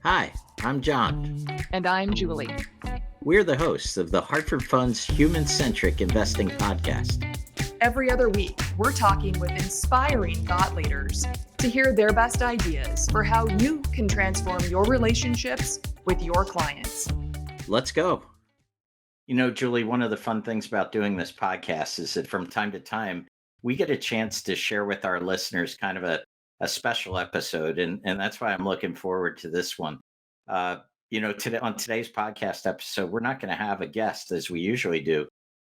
Hi, I'm John. And I'm Julie. We're the hosts of the Hartford Funds Human Centric Investing Podcast. Every other week, we're talking with inspiring thought leaders to hear their best ideas for how you can transform your relationships with your clients. Let's go. You know, Julie, one of the fun things about doing this podcast is that from time to time, we get a chance to share with our listeners kind of a special episode. And that's why I'm looking forward to this one. Uh, today on today's podcast episode, we're not going to have a guest as we usually do.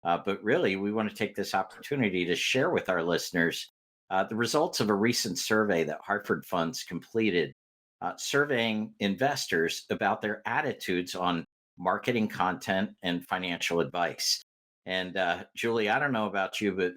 But really, we want to take this opportunity to share with our listeners the results of a recent survey that Hartford Funds completed, surveying investors about their attitudes on marketing content and financial advice. And Julie, I don't know about you, but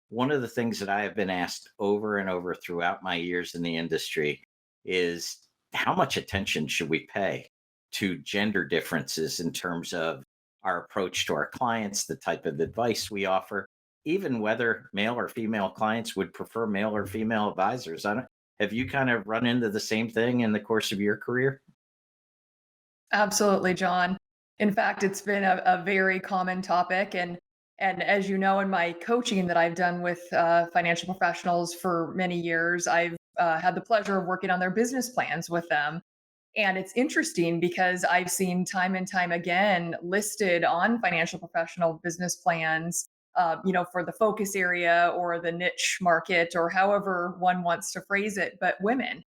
one of the things that I have been asked over and over throughout my years in the industry is how much attention should we pay to gender differences in terms of our approach to our clients, the type of advice we offer, even whether male or female clients would prefer male or female advisors. Have you kind of run into the same thing in the course of your career? Absolutely, John. In fact, it's been a very common topic. And as you know, in my coaching that I've done with financial professionals for many years, I've had the pleasure of working on their business plans with them. And it's interesting because I've seen time and time again listed on financial professional business plans, for the focus area or the niche market or however one wants to phrase it, but women.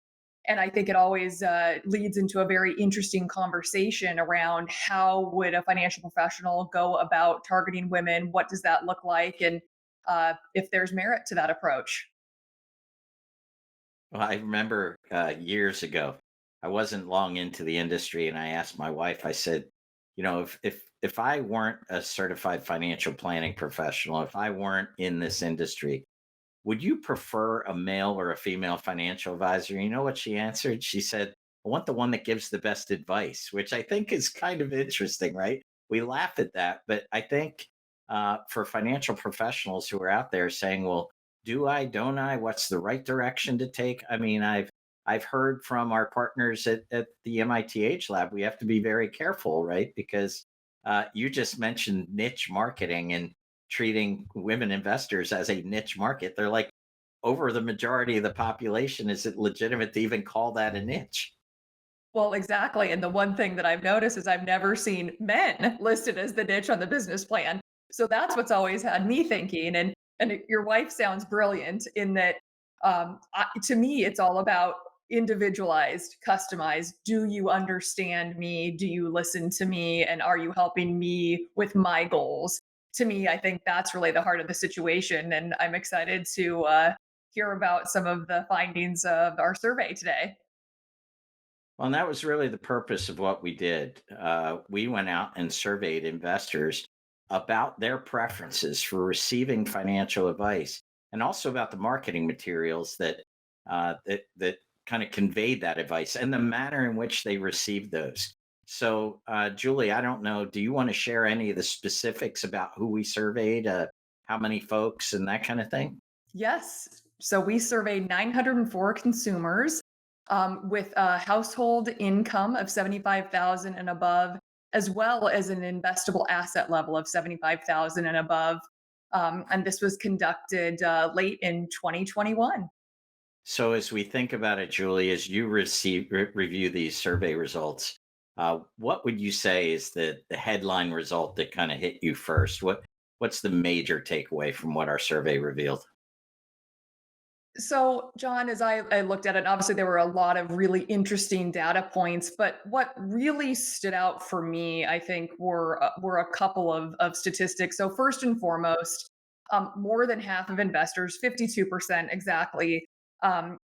And I think it always leads into a very interesting conversation around how would a financial professional go about targeting women? What does that look like? And if there's merit to that approach. Well, I remember years ago, I wasn't long into the industry, and I asked my wife. I said, if I weren't a certified financial planning professional, if I weren't in this industry, would you prefer a male or a female financial advisor? You know what she answered? She said, I want the one that gives the best advice, which I think is kind of interesting, right? We laugh at that, but I think for financial professionals who are out there saying, well, do I, don't I? What's the right direction to take? I mean, I've heard from our partners at the MITH lab, we have to be very careful, right? Because you just mentioned niche marketing and treating women investors as a niche market. They're like over the majority of the population. Is it legitimate to even call that a niche? Well, exactly. And the one thing that I've noticed is I've never seen men listed as the niche on the business plan. So that's what's always had me thinking. And your wife sounds brilliant in that. To me, it's all about individualized, customized. Do you understand me? Do you listen to me? And are you helping me with my goals? To me, I think that's really the heart of the situation. And I'm excited to hear about some of the findings of our survey today. Well, and that was really the purpose of what we did. We went out and surveyed investors about their preferences for receiving financial advice, and also about the marketing materials that kind of conveyed that advice and the manner in which they received those. So, Julie, I don't know. Do you want to share any of the specifics about who we surveyed, how many folks, and that kind of thing? Yes. So we surveyed 904 consumers with a household income of 75,000 and above, as well as an investable asset level of 75,000 and above. And this was conducted late in 2021. So, as we think about it, Julie, as you review these survey results, what would you say is the headline result that kind of hit you first? What's the major takeaway from what our survey revealed? So, John, as I looked at it, obviously there were a lot of really interesting data points, but what really stood out for me, I think, were a couple of statistics. So, first and foremost, more than half of investors, 52% exactly,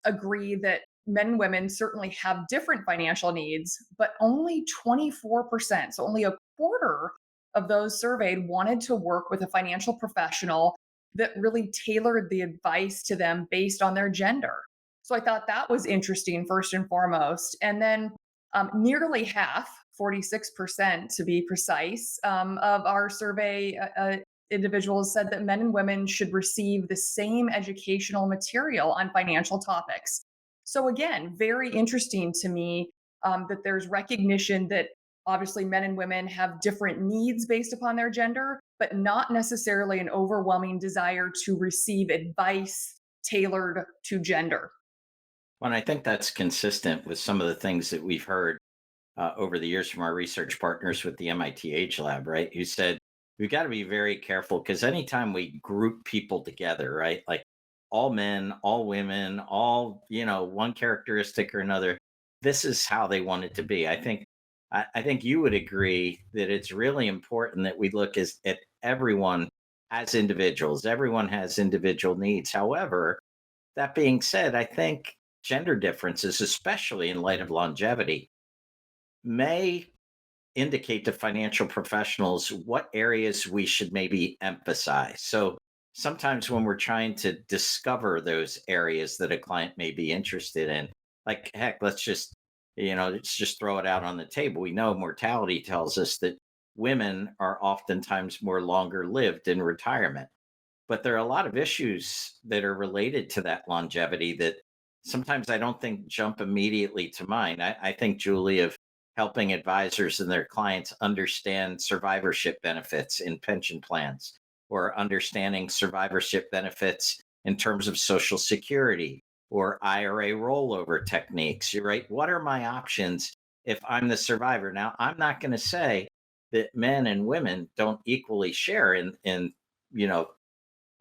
agree that men and women certainly have different financial needs, but only 24%, so only a quarter of those surveyed wanted to work with a financial professional that really tailored the advice to them based on their gender. So I thought that was interesting, first and foremost. And then nearly half, 46% to be precise, of our survey individuals said that men and women should receive the same educational material on financial topics. So, again, very interesting to me that there's recognition that obviously men and women have different needs based upon their gender, but not necessarily an overwhelming desire to receive advice tailored to gender. Well, I think that's consistent with some of the things that we've heard over the years from our research partners with the MIT Age Lab, right? Who said we've got to be very careful because anytime we group people together, right, like all men, all women, all, one characteristic or another, this is how they want it to be. I think you would agree that it's really important that we look at everyone as individuals. Everyone has individual needs. However, that being said, I think gender differences, especially in light of longevity, may indicate to financial professionals what areas we should maybe emphasize. So sometimes when we're trying to discover those areas that a client may be interested in, like heck, let's just throw it out on the table. We know mortality tells us that women are oftentimes more longer lived in retirement. But there are a lot of issues that are related to that longevity that sometimes I don't think jump immediately to mind. I think, Julie, of helping advisors and their clients understand survivorship benefits in pension plans or understanding survivorship benefits in terms of Social Security or IRA rollover techniques. You're right. What are my options if I'm the survivor? Now, I'm not going to say that men and women don't equally share in you know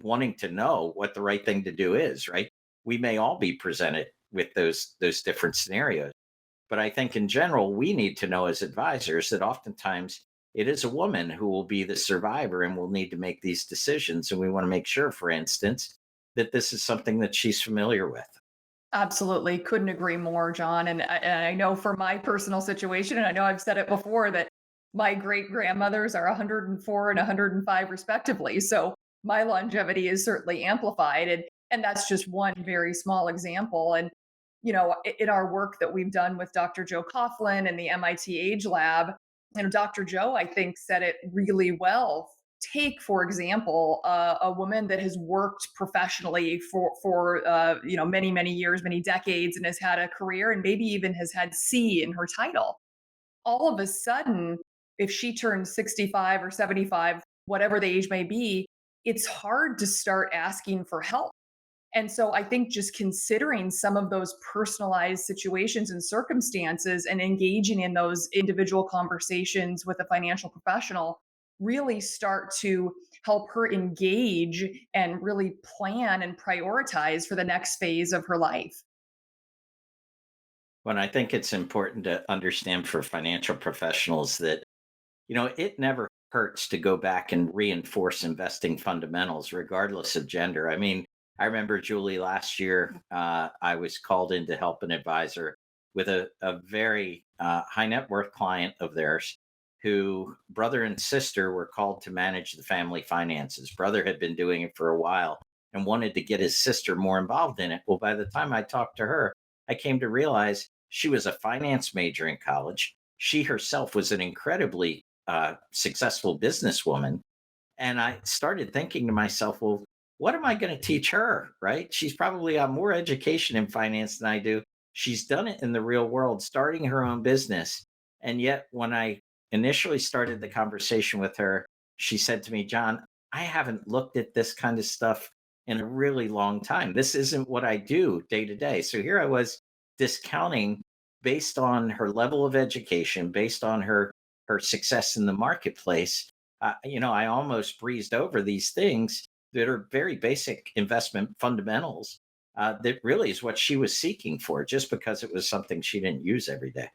wanting to know what the right thing to do is, right? We may all be presented with those different scenarios. But I think in general, we need to know as advisors that oftentimes it is a woman who will be the survivor and will need to make these decisions. And we want to make sure, for instance, that this is something that she's familiar with. Absolutely. Couldn't agree more, John. And I know for my personal situation, and I know I've said it before, that my great grandmothers are 104 and 105 respectively. So my longevity is certainly amplified. And that's just one very small example. And, in our work that we've done with Dr. Joe Coughlin and the MIT Age Lab, Dr. Joe, I think, said it really well. Take, for example, a woman that has worked professionally for many years, many decades, and has had a career, and maybe even has had C in her title. All of a sudden, if she turns 65 or 75, whatever the age may be, it's hard to start asking for help. And so I think just considering some of those personalized situations and circumstances and engaging in those individual conversations with a financial professional really start to help her engage and really plan and prioritize for the next phase of her life. When I think it's important to understand for financial professionals that, it never hurts to go back and reinforce investing fundamentals, regardless of gender. I mean, I remember, Julie, last year, I was called in to help an advisor with a very high net worth client of theirs who brother and sister were called to manage the family finances. Brother had been doing it for a while and wanted to get his sister more involved in it. Well, by the time I talked to her, I came to realize she was a finance major in college. She herself was an incredibly successful businesswoman. And I started thinking to myself, well, what am I going to teach her? Right? She's probably got more education in finance than I do. She's done it in the real world, starting her own business. And yet, when I initially started the conversation with her, she said to me, John, I haven't looked at this kind of stuff in a really long time. This isn't what I do day to day. So here I was discounting based on her level of education, based on her success in the marketplace. I almost breezed over these things that are very basic investment fundamentals. That really is what she was seeking for, just because it was something she didn't use every day.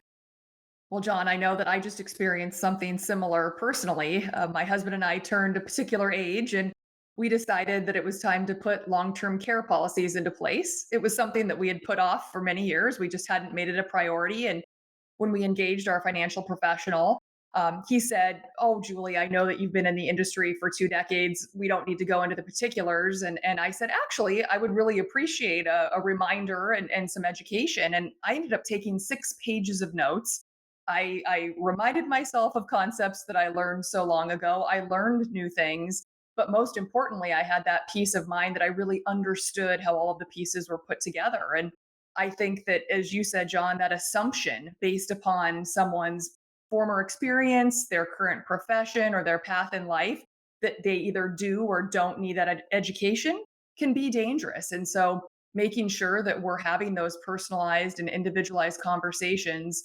Well, John, I know that I just experienced something similar personally. My husband and I turned a particular age, and we decided that it was time to put long term care policies into place. It was something that we had put off for many years. We just hadn't made it a priority. And when we engaged our financial professional, he said, "Oh, Julie, I know that you've been in the industry for 2 decades. We don't need to go into the particulars." And I said, "Actually, I would really appreciate a reminder and some education." And I ended up taking 6 pages of notes. I reminded myself of concepts that I learned so long ago. I learned new things. But most importantly, I had that peace of mind that I really understood how all of the pieces were put together. And I think that, as you said, John, that assumption based upon someone's former experience, their current profession, or their path in life, that they either do or don't need that education can be dangerous. And so, making sure that we're having those personalized and individualized conversations,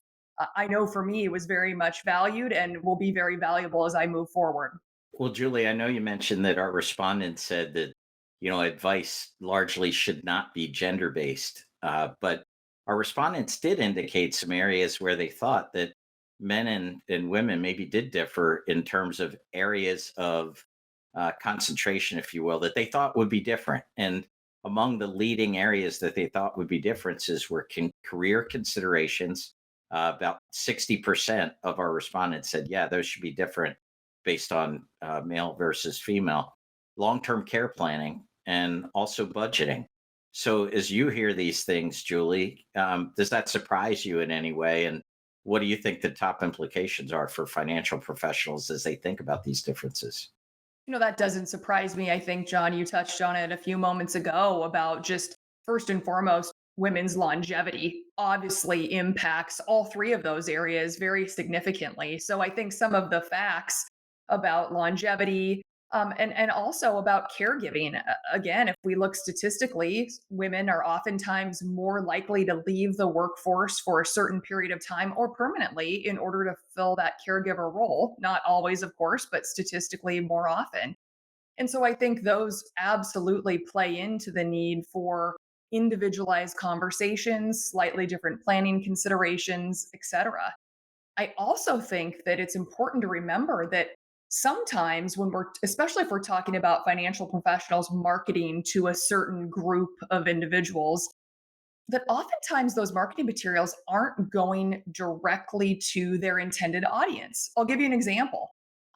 I know for me, it was very much valued and will be very valuable as I move forward. Well, Julie, I know you mentioned that our respondent said that, advice largely should not be gender based. But our respondents did indicate some areas where they thought that men and women maybe did differ in terms of areas of concentration, if you will, that they thought would be different. And among the leading areas that they thought would be differences were career considerations. About 60% of our respondents said, yeah, those should be different based on male versus female, long term care planning, and also budgeting. So, as you hear these things, Julie, does that surprise you in any way? And what do you think the top implications are for financial professionals as they think about these differences? That doesn't surprise me. I think, John, you touched on it a few moments ago about just first and foremost, women's longevity obviously impacts all three of those areas very significantly. So I think some of the facts about longevity, and also about caregiving. Again, if we look statistically, women are oftentimes more likely to leave the workforce for a certain period of time or permanently in order to fill that caregiver role. Not always, of course, but statistically more often. And so I think those absolutely play into the need for individualized conversations, slightly different planning considerations, etc. I also think that it's important to remember that sometimes when we're, especially if we're talking about financial professionals marketing to a certain group of individuals, that oftentimes those marketing materials aren't going directly to their intended audience. I'll give you an example.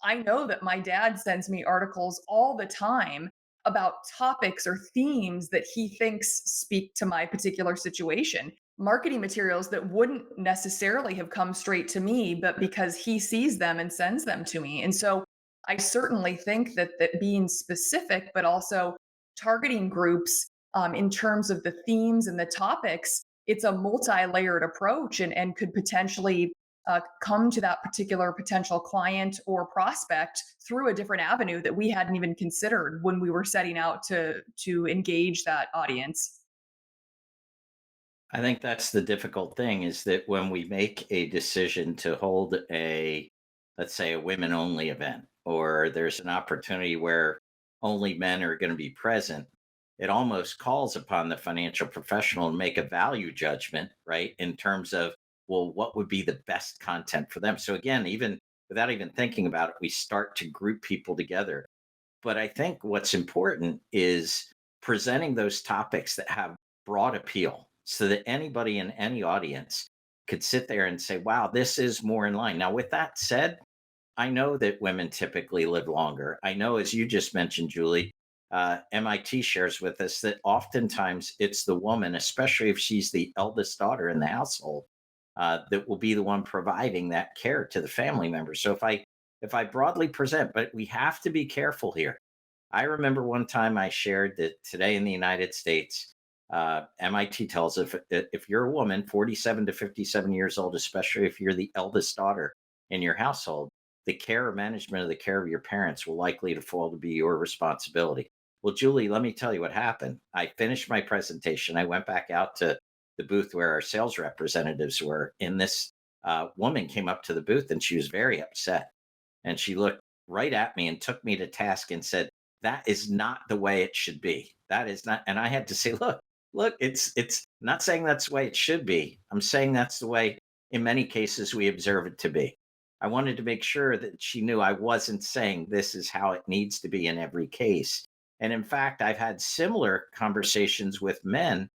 I know that my dad sends me articles all the time about topics or themes that he thinks speak to my particular situation. Marketing materials that wouldn't necessarily have come straight to me, but because he sees them and sends them to me. And so I certainly think that being specific, but also targeting groups in terms of the themes and the topics, it's a multi-layered approach, and could potentially come to that particular potential client or prospect through a different avenue that we hadn't even considered when we were setting out to engage that audience. I think that's the difficult thing is that when we make a decision to hold let's say, a women only event, or there's an opportunity where only men are going to be present, it almost calls upon the financial professional to make a value judgment, right? In terms of, well, what would be the best content for them? So, again, even without even thinking about it, we start to group people together. But I think what's important is presenting those topics that have broad appeal so that anybody in any audience could sit there and say, wow, this is more in line. Now, with that said, I know that women typically live longer. I know, as you just mentioned, Julie, MIT shares with us that oftentimes it's the woman, especially if she's the eldest daughter in the household, that will be the one providing that care to the family members. So if I broadly present, but we have to be careful here. I remember one time I shared that today in the United States, MIT tells if you're a woman, 47 to 57 years old, especially if you're the eldest daughter in your household, the care or management of the care of your parents will likely to fall to be your responsibility. Well, Julie, let me tell you what happened. I finished my presentation. I went back out to the booth where our sales representatives were, and this woman came up to the booth and she was very upset. And she looked right at me and took me to task and said, that is not the way it should be. That is not. And I had to say, look, it's not saying that's the way it should be. I'm saying that's the way in many cases we observe it to be. I wanted to make sure that she knew I wasn't saying this is how it needs to be in every case. And in fact, I've had similar conversations with men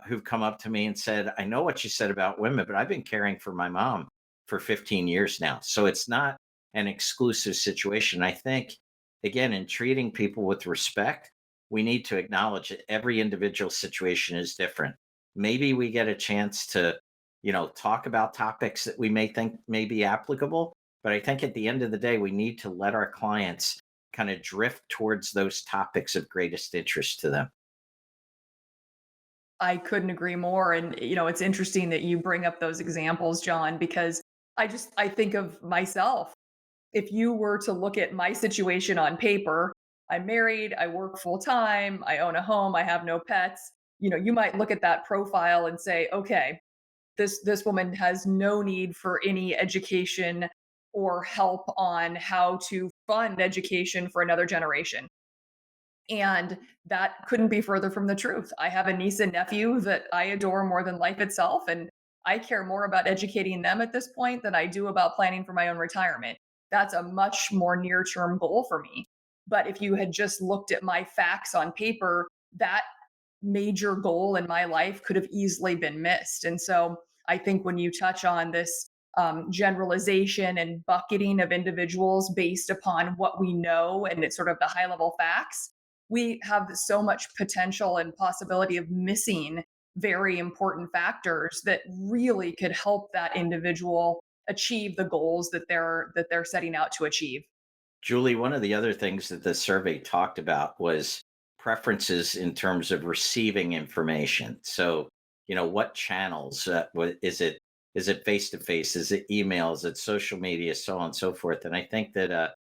who've come up to me and said, I know what you said about women, but I've been caring for my mom for 15 years now. So it's not an exclusive situation. I think, again, in treating people with respect, we need to acknowledge that every individual situation is different. Maybe we get a chance to, talk about topics that we may think may be applicable. But I think at the end of the day, we need to let our clients kind of drift towards those topics of greatest interest to them. I couldn't agree more. And, it's interesting that you bring up those examples, John, because I think of myself. If you were to look at my situation on paper, I'm married, I work full time, I own a home, I have no pets. You might look at that profile and say, okay, this woman has no need for any education or help on how to fund education for another generation. And that couldn't be further from the truth. I have a niece and nephew that I adore more than life itself. And I care more about educating them at this point than I do about planning for my own retirement. That's a much more near term goal for me. But if you had just looked at my facts on paper, that major goal in my life could have easily been missed. And so I think when you touch on this generalization and bucketing of individuals based upon what we know and it's sort of the high level facts, we have so much potential and possibility of missing very important factors that really could help that individual achieve the goals that they're setting out to achieve. Julie, one of the other things that the survey talked about was preferences in terms of receiving information. So, what channels? Is it face to face? Is it email? Is it social media? So on and so forth. And I think that,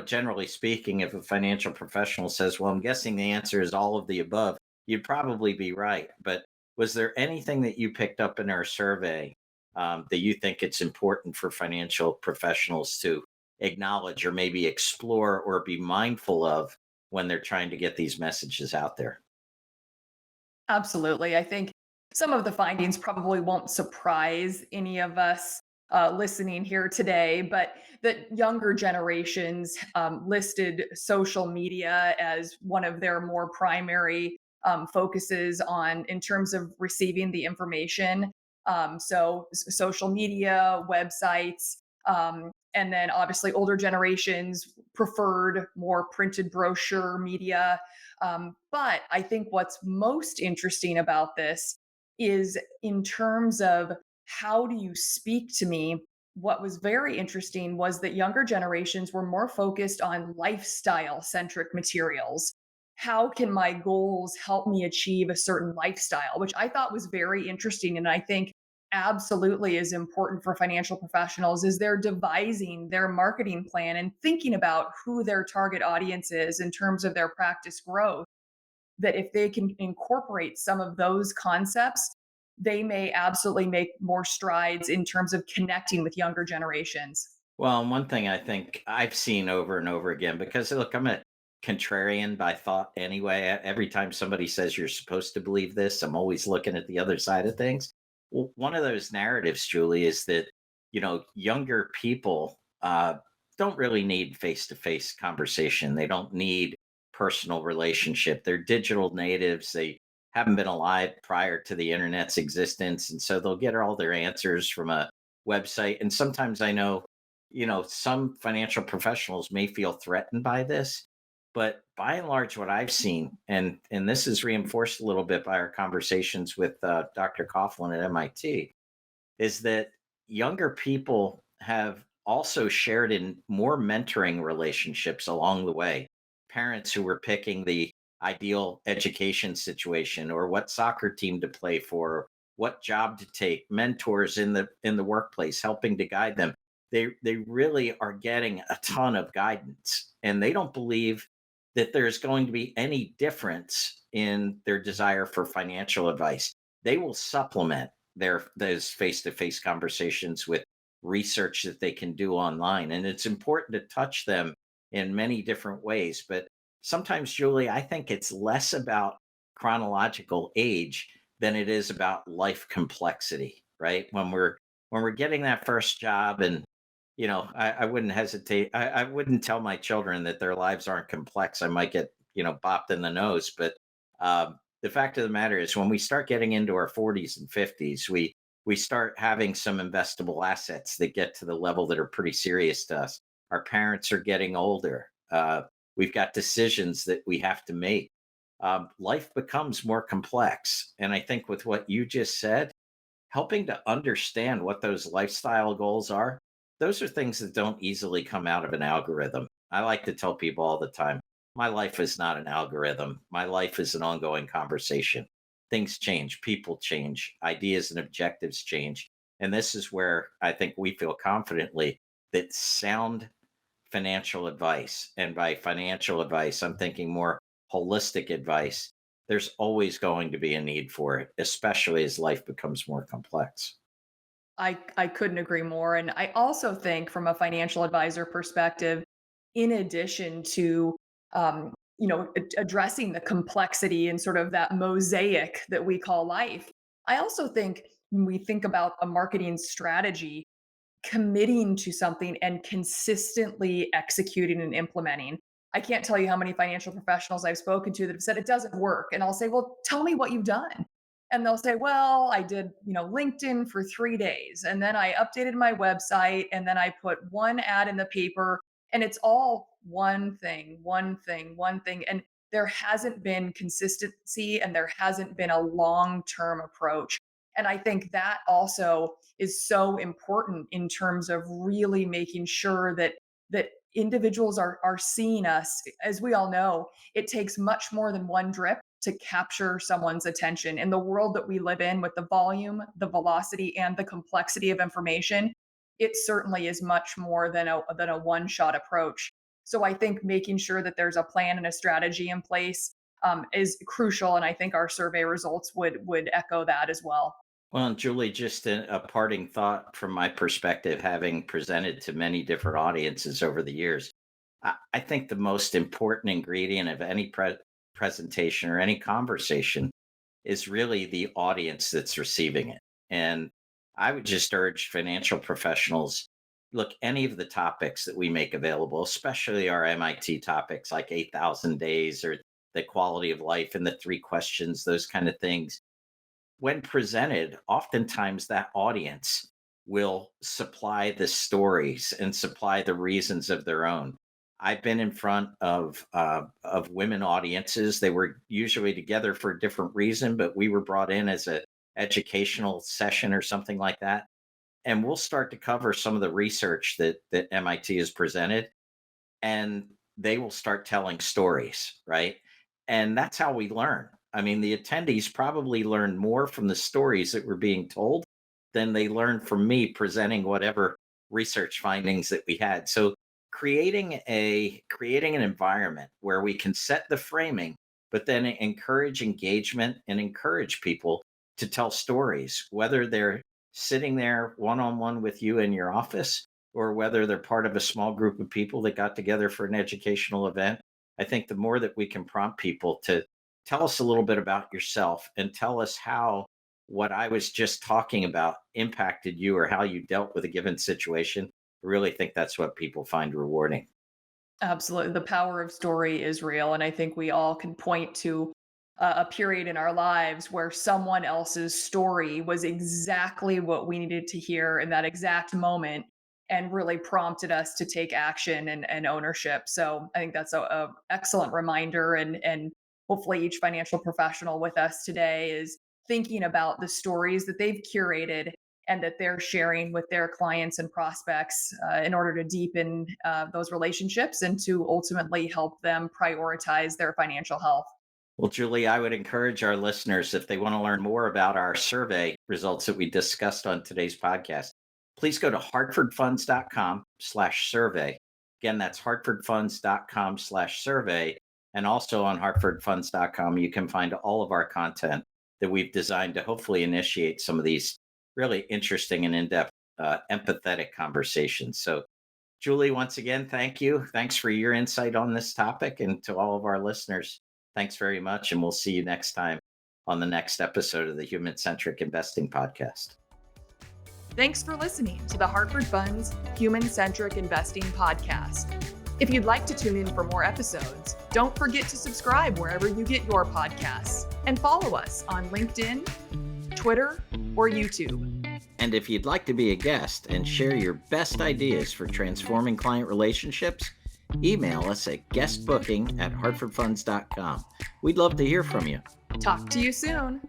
generally speaking, if a financial professional says, "Well, I'm guessing the answer is all of the above," you'd probably be right. But was there anything that you picked up in our survey that you think it's important for financial professionals to acknowledge or maybe explore or be mindful of when they're trying to get these messages out there? Absolutely. I think some of the findings probably won't surprise any of us listening here today, but that younger generations listed social media as one of their more primary focuses on in terms of receiving the information. Social media, websites, and then obviously older generations preferred more printed brochure media. But I think what's most interesting about this is in terms of how do you speak to me? What was very interesting was that younger generations were more focused on lifestyle centric materials. How can my goals help me achieve a certain lifestyle? Which I thought was very interesting. And I think absolutely is important for financial professionals is they're devising their marketing plan and thinking about who their target audience is in terms of their practice growth, that if they can incorporate some of those concepts, they may absolutely make more strides in terms of connecting with younger generations. Well, and one thing I think I've seen over and over again, because look, I'm a contrarian by thought anyway. Every time somebody says you're supposed to believe this, I'm always looking at the other side of things. Well, one of those narratives, Julie, is that, younger people don't really need face to face conversation. They don't need personal relationship. They're digital natives. They haven't been alive prior to the internet's existence. And so they'll get all their answers from a website. And sometimes I know some financial professionals may feel threatened by this, but by and large, what I've seen, and this is reinforced a little bit by our conversations with Dr. Coughlin at MIT, is that younger people have also shared in more mentoring relationships along the way. Parents who were picking the ideal education situation or what soccer team to play for, what job to take, mentors in the workplace helping to guide them. They really are getting a ton of guidance and they don't believe that there's going to be any difference in their desire for financial advice. They will supplement those face-to-face conversations with research that they can do online, and it's important to touch them in many different ways. But sometimes, Julie, I think it's less about chronological age than it is about life complexity, right? When we're getting that first job, and I wouldn't hesitate. I wouldn't tell my children that their lives aren't complex. I might get bopped in the nose, but the fact of the matter is, when we start getting into our 40s and 50s, we start having some investable assets that get to the level that are pretty serious to us. Our parents are getting older. We've got decisions that we have to make. Life becomes more complex, and I think with what you just said, helping to understand what those lifestyle goals are, those are things that don't easily come out of an algorithm. I like to tell people all the time, my life is not an algorithm. My life is an ongoing conversation things change, people change, ideas and objectives change. And this is where I think we feel confidently that sound financial advice, and by financial advice, I'm thinking more holistic advice, there's always going to be a need for it, especially as life becomes more complex. I couldn't agree more. And I also think from a financial advisor perspective, in addition to addressing the complexity and sort of that mosaic that we call life, I also think when we think about a marketing strategy, committing to something and consistently executing and implementing. I can't tell you how many financial professionals I've spoken to that have said it doesn't work. And I'll say, well, tell me what you've done. And they'll say, well, I did, LinkedIn for 3 days. And then I updated my website. And then I put one ad in the paper. And it's all one thing, one thing, one thing. And there hasn't been consistency and there hasn't been a long term approach. And I think that also is so important in terms of really making sure that individuals are seeing us. As we all know, it takes much more than one drip to capture someone's attention. In the world that we live in, with the volume, the velocity, and the complexity of information, it certainly is much more than a one-shot approach. So I think making sure that there's a plan and a strategy in place is crucial, and I think our survey results would echo that as well. Well, and Julie, just a parting thought from my perspective, having presented to many different audiences over the years. I think the most important ingredient of any presentation or any conversation is really the audience that's receiving it. And I would just urge financial professionals, look, any of the topics that we make available, especially our MIT topics like 8,000 days or the quality of life and the three questions, those kind of things, when presented, oftentimes that audience will supply the stories and supply the reasons of their own. I've been in front of women audiences. They were usually together for a different reason, but we were brought in as a educational session or something like that. And we'll start to cover some of the research that MIT has presented, and they will start telling stories, right? And that's how we learn. I mean, the attendees probably learned more from the stories that were being told than they learned from me presenting whatever research findings that we had. So creating an environment where we can set the framing, but then encourage engagement and encourage people to tell stories, whether they're sitting there one-on-one with you in your office or whether they're part of a small group of people that got together for an educational event. I think the more that we can prompt people to tell us a little bit about yourself and tell us how what I was just talking about impacted you or how you dealt with a given situation, I really think that's what people find rewarding. Absolutely. The power of story is real. And I think we all can point to a period in our lives where someone else's story was exactly what we needed to hear in that exact moment and really prompted us to take action and ownership. So I think that's a excellent reminder. And hopefully each financial professional with us today is thinking about the stories that they've curated and that they're sharing with their clients and prospects in order to deepen those relationships and to ultimately help them prioritize their financial health. Well, Julie, I would encourage our listeners, if they want to learn more about our survey results that we discussed on today's podcast, please go to hartfordfunds.com/survey. Again, that's hartfordfunds.com/survey. And also on hartfordfunds.com, you can find all of our content that we've designed to hopefully initiate some of these really interesting and in-depth, empathetic conversations. So, Julie, once again, thank you. Thanks for your insight on this topic. And to all of our listeners, thanks very much. And we'll see you next time on the next episode of the Human Centric Investing Podcast. Thanks for listening to the Hartford Funds Human Centric Investing Podcast. If you'd like to tune in for more episodes, don't forget to subscribe wherever you get your podcasts and follow us on LinkedIn, Twitter, or YouTube. And if you'd like to be a guest and share your best ideas for transforming client relationships, email us at guestbooking@hartfordfunds.com. We'd love to hear from you. Talk to you soon.